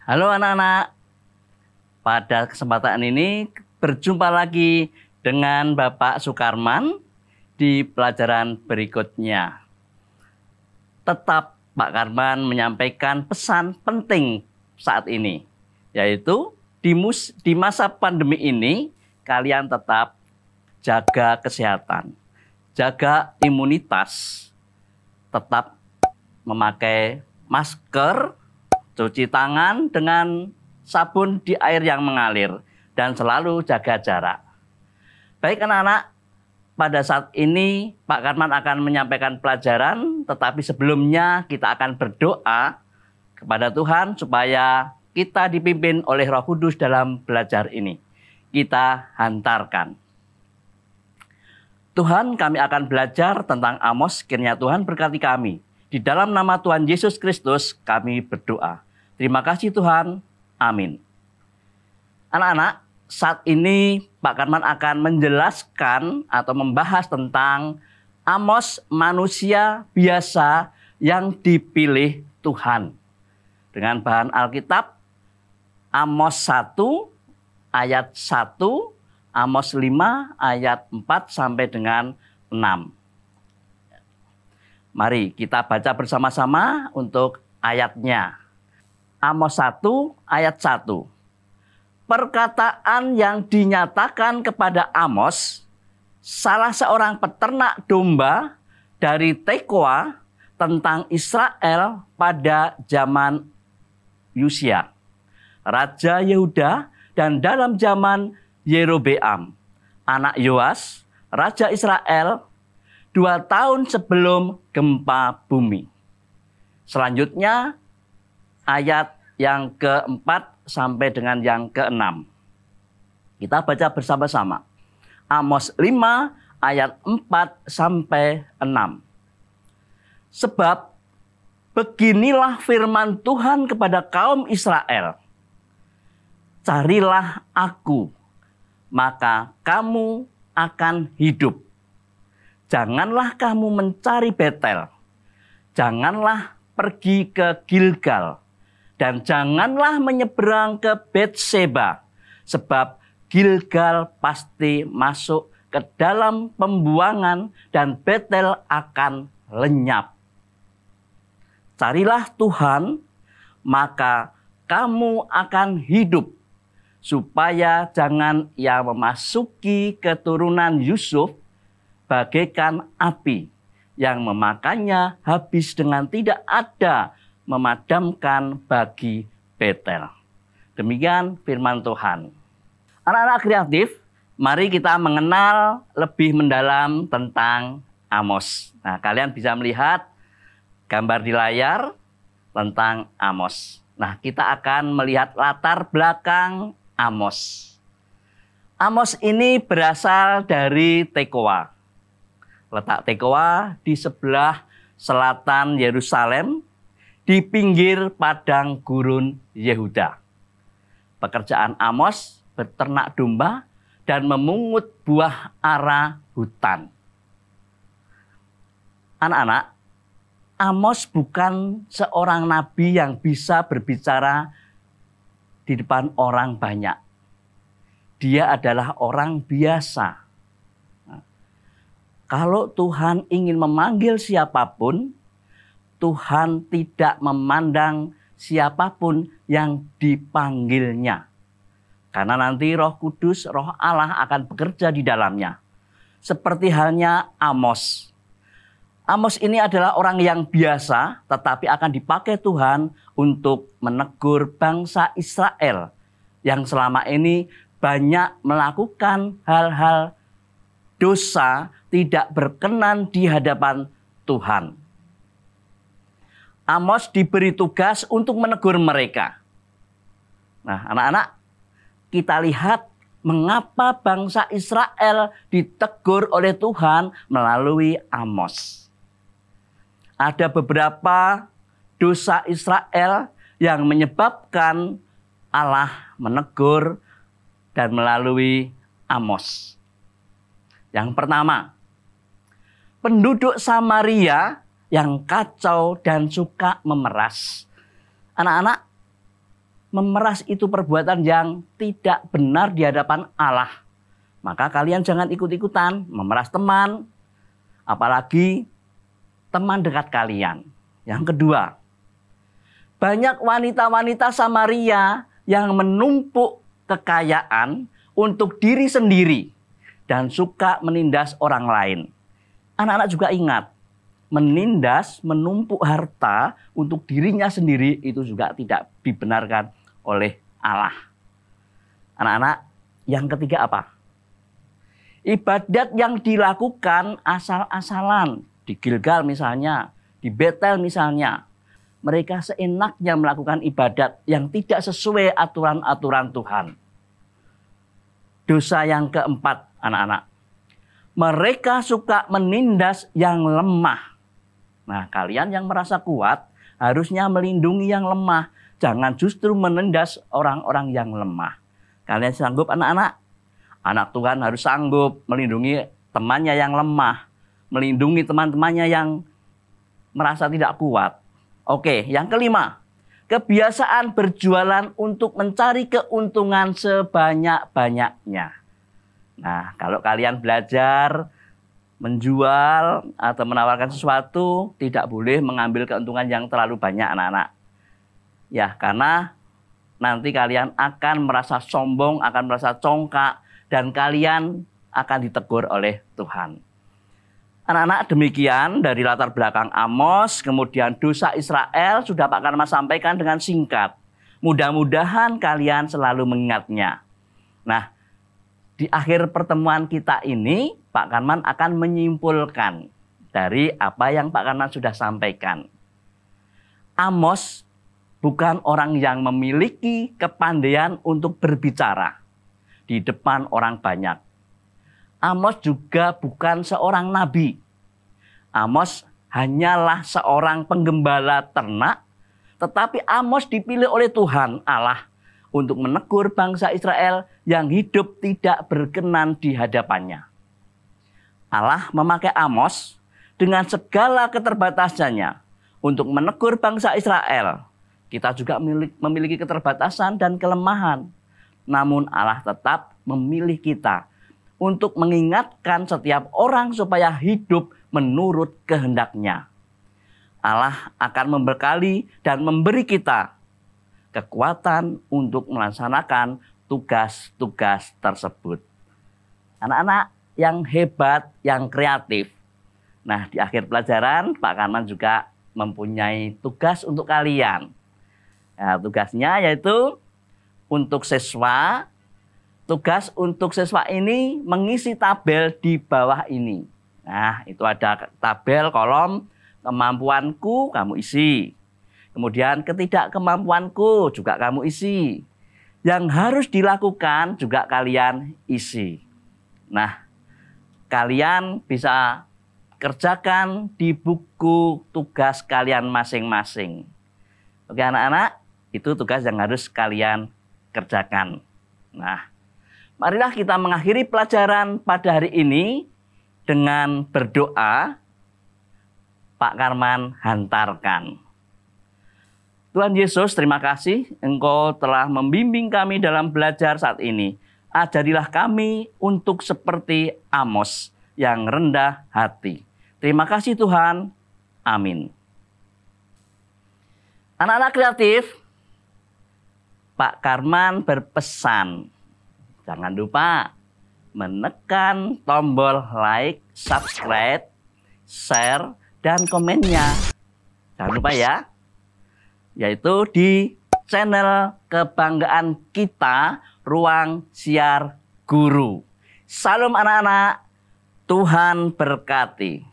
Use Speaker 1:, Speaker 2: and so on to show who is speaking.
Speaker 1: Halo anak-anak, pada kesempatan ini berjumpa lagi dengan Bapak Sukarman di pelajaran berikutnya. Tetap Pak Karman menyampaikan pesan penting saat ini, yaitu di masa pandemi ini kalian tetap jaga kesehatan, jaga imunitas, tetap memakai masker, cuci tangan dengan sabun di air yang mengalir, dan selalu jaga jarak. Baik anak-anak, pada saat ini Pak Karman akan menyampaikan pelajaran, tetapi sebelumnya kita akan berdoa kepada Tuhan supaya kita dipimpin oleh Roh Kudus dalam belajar ini. Kita hantarkan. Tuhan, kami akan belajar tentang Amos, kiranya Tuhan berkati kami. Di dalam nama Tuhan Yesus Kristus kami berdoa. Terima kasih Tuhan. Amin. Anak-anak, saat ini Pak Karman akan menjelaskan atau membahas tentang Amos, manusia biasa yang dipilih Tuhan. Dengan bahan Alkitab, Amos 1 ayat 1, Amos 5 ayat 4 sampai dengan 6. Mari kita baca bersama-sama untuk ayatnya. Amos 1 ayat 1. Perkataan yang dinyatakan kepada Amos, salah seorang peternak domba dari Tekoa, tentang Israel pada zaman Yosia, Raja Yehuda, dan dalam zaman Yerobeam, anak Yoas, Raja Israel, 2 tahun sebelum gempa bumi. Selanjutnya ayat yang keempat sampai dengan yang keenam. Kita baca bersama-sama. Amos 5 ayat 4 sampai 6. Sebab beginilah firman Tuhan kepada kaum Israel. Carilah aku, maka kamu akan hidup. Janganlah kamu mencari Betel. Janganlah pergi ke Gilgal. Dan janganlah menyeberang ke Betseba, sebab Gilgal pasti masuk ke dalam pembuangan dan Betel akan lenyap. Carilah Tuhan, maka kamu akan hidup, supaya jangan ia memasuki keturunan Yusuf bagaikan api yang memakannya habis dengan tidak ada memadamkan bagi Betel. Demikian firman Tuhan. Anak-anak kreatif, mari kita mengenal lebih mendalam tentang Amos. Nah, kalian bisa melihat gambar di layar tentang Amos. Nah, kita akan melihat latar belakang Amos. Amos ini berasal dari Tekoa. Letak Tekoa di sebelah selatan Yerusalem, di pinggir padang gurun Yehuda. Pekerjaan Amos beternak domba dan memungut buah ara hutan. Anak-anak, Amos bukan seorang nabi yang bisa berbicara di depan orang banyak. Dia adalah orang biasa. Kalau Tuhan ingin memanggil siapapun, Tuhan tidak memandang siapapun yang dipanggilnya. Karena nanti Roh Kudus, Roh Allah akan bekerja di dalamnya. Seperti halnya Amos. Amos ini adalah orang yang biasa, tetapi akan dipakai Tuhan untuk menegur bangsa Israel yang selama ini banyak melakukan hal-hal dosa tidak berkenan di hadapan Tuhan. Amos diberi tugas untuk menegur mereka. Nah, anak-anak, kita lihat mengapa bangsa Israel ditegur oleh Tuhan melalui Amos. Ada beberapa dosa Israel yang menyebabkan Allah menegur dan melalui Amos. Yang pertama, penduduk Samaria yang kacau dan suka memeras. Anak-anak, memeras itu perbuatan yang tidak benar di hadapan Allah. Maka kalian jangan ikut-ikutan memeras teman, apalagi teman dekat kalian. Yang kedua, banyak wanita-wanita Samaria yang menumpuk kekayaan untuk diri sendiri dan suka menindas orang lain. Anak-anak juga ingat, menindas, menumpuk harta untuk dirinya sendiri itu juga tidak dibenarkan oleh Allah. Anak-anak, yang ketiga apa? Ibadat yang dilakukan asal-asalan. Di Gilgal misalnya, di Betel misalnya. Mereka seenaknya melakukan ibadat yang tidak sesuai aturan-aturan Tuhan. Dosa yang keempat, anak-anak. Mereka suka menindas yang lemah. Nah, kalian yang merasa kuat harusnya melindungi yang lemah. Jangan justru menindas orang-orang yang lemah. Kalian sanggup anak-anak? Anak Tuhan harus sanggup melindungi temannya yang lemah. Melindungi teman-temannya yang merasa tidak kuat. Oke, yang kelima. Kebiasaan berjualan untuk mencari keuntungan sebanyak-banyaknya. Nah, kalau kalian belajar menjual atau menawarkan sesuatu, tidak boleh mengambil keuntungan yang terlalu banyak anak-anak. Ya, karena nanti kalian akan merasa sombong, akan merasa congkak, dan kalian akan ditegur oleh Tuhan. Anak-anak, demikian dari latar belakang Amos, kemudian dosa Israel sudah Pak Karman sampaikan dengan singkat. Mudah-mudahan kalian selalu mengingatnya. Nah, di akhir pertemuan kita ini, Pak Karman akan menyimpulkan dari apa yang Pak Karman sudah sampaikan. Amos bukan orang yang memiliki kepandaian untuk berbicara di depan orang banyak. Amos juga bukan seorang nabi. Amos hanyalah seorang penggembala ternak, tetapi Amos dipilih oleh Tuhan Allah untuk menegur bangsa Israel yang hidup tidak berkenan di hadapannya. Allah memakai Amos dengan segala keterbatasannya untuk menegur bangsa Israel. Kita juga memiliki keterbatasan dan kelemahan. Namun Allah tetap memilih kita untuk mengingatkan setiap orang supaya hidup menurut kehendaknya. Allah akan memberkati dan memberi kita kekuatan untuk melaksanakan tugas-tugas tersebut. Anak-anak yang hebat, yang kreatif. Nah, di akhir pelajaran Pak Karman juga mempunyai tugas untuk kalian. Nah, tugasnya yaitu untuk siswa. Tugas untuk siswa ini mengisi tabel di bawah ini. Nah, itu ada tabel kolom kemampuanku, kamu isi. Kemudian ketidakkemampuanku juga kamu isi. Yang harus dilakukan juga kalian isi. Nah, kalian bisa kerjakan di buku tugas kalian masing-masing. Oke anak-anak, itu tugas yang harus kalian kerjakan. Nah, marilah kita mengakhiri pelajaran pada hari ini dengan berdoa. Pak Karman hantarkan. Tuhan Yesus, terima kasih Engkau telah membimbing kami dalam belajar saat ini. Ajarilah kami untuk seperti Amos yang rendah hati. Terima kasih Tuhan. Amin. Anak-anak kreatif, Pak Karman berpesan, jangan lupa menekan tombol like, subscribe, share, dan komennya. Jangan lupa ya, yaitu di channel kebanggaan kita, Ruang Siar Guru. Salam anak-anak, Tuhan berkati.